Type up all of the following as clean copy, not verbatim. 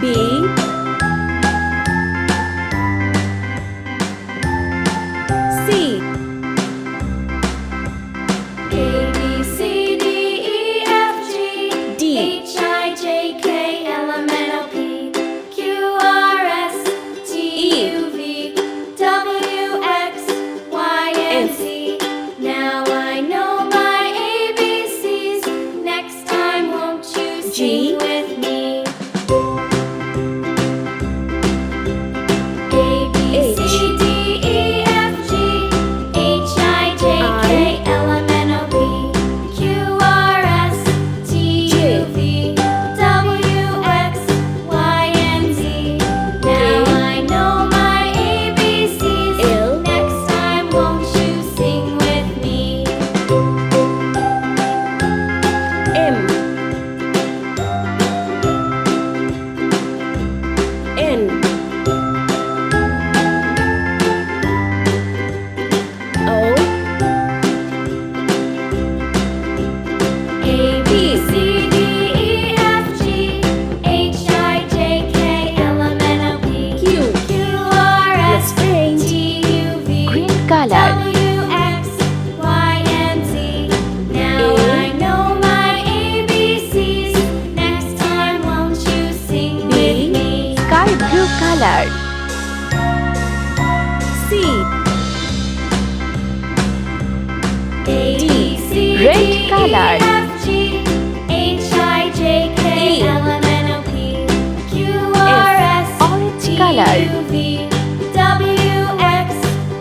B, C, A, B, C, D, E, F, G, D, H, I, J, K, L, M, N, O, P, Q, R, S, T, U, V, W, X, Y, and Z. Now I know my ABCs. Next time, won't you sing with me? A, B, C, D, E, F, G, H, I, J, K, L, M, N, O, P, Q, R, S, T, U, V, W, X, Y, and Z. Now I know my ABCs. L, Next time, won't you sing with me? M, N, O, A, B, C, D, E, F, G, H, I, J, K, L, M, N, O, P, Q. Q, R, Let's S, paint. T, U, V, Green color. W, X, Y, and Z. Now A. I know my ABCs. Next time, won't you sing B. with me? Sky blue color. C, A, B, C, Red D, E, color. F, G, H, I, J, K, E. L, M, N, O, P, Q, R, S, Orange T, color. U, V, W, X,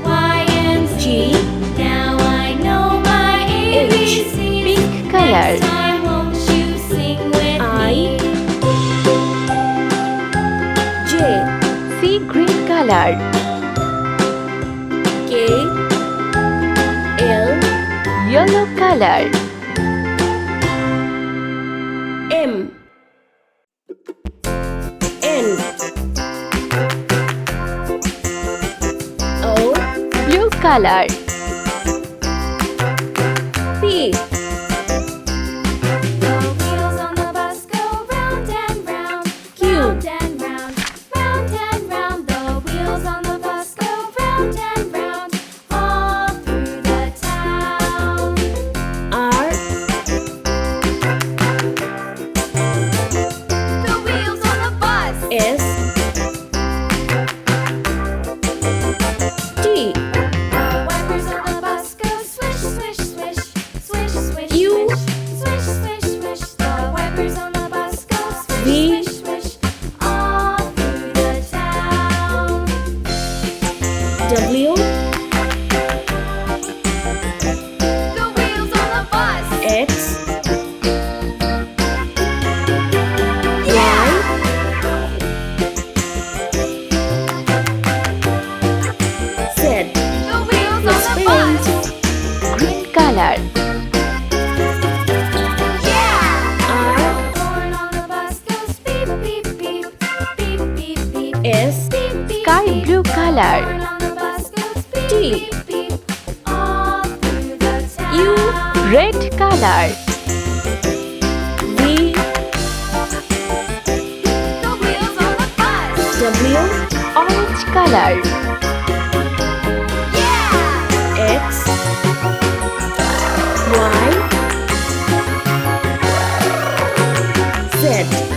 Y, and Z. G, Now I know my ABCs. Pink color. Next time, won't you sing with I. me? J, Sea green color. K, L, Yellow color. M, N, O, Blue color. P, The wheels on the bus go round and round, Q. round and round, round and round. The wheels on the bus go round and round, all through the town. R, The wheels on the bus. S, T, The wipers on the bus go swish, swish, swish, swish, swish, U. swish, swish, swish, swish. The wipers on the bus go swish, V. swish, swish, all through the town. W, The wheels on the bus. X, Yeah! Z. The wheels Let's on the paint. bus. Green color. Yeah! R, The horn on the bus goes beep, beep, beep, beep, beep, beep. S, Beep, beep, Sky beep. blue The color. horn on the bus goes beep, T. beep, beep, all through the U. town. Red color. V, The wheels on the bus. W, Orange color. Yeah! X, Y, Z.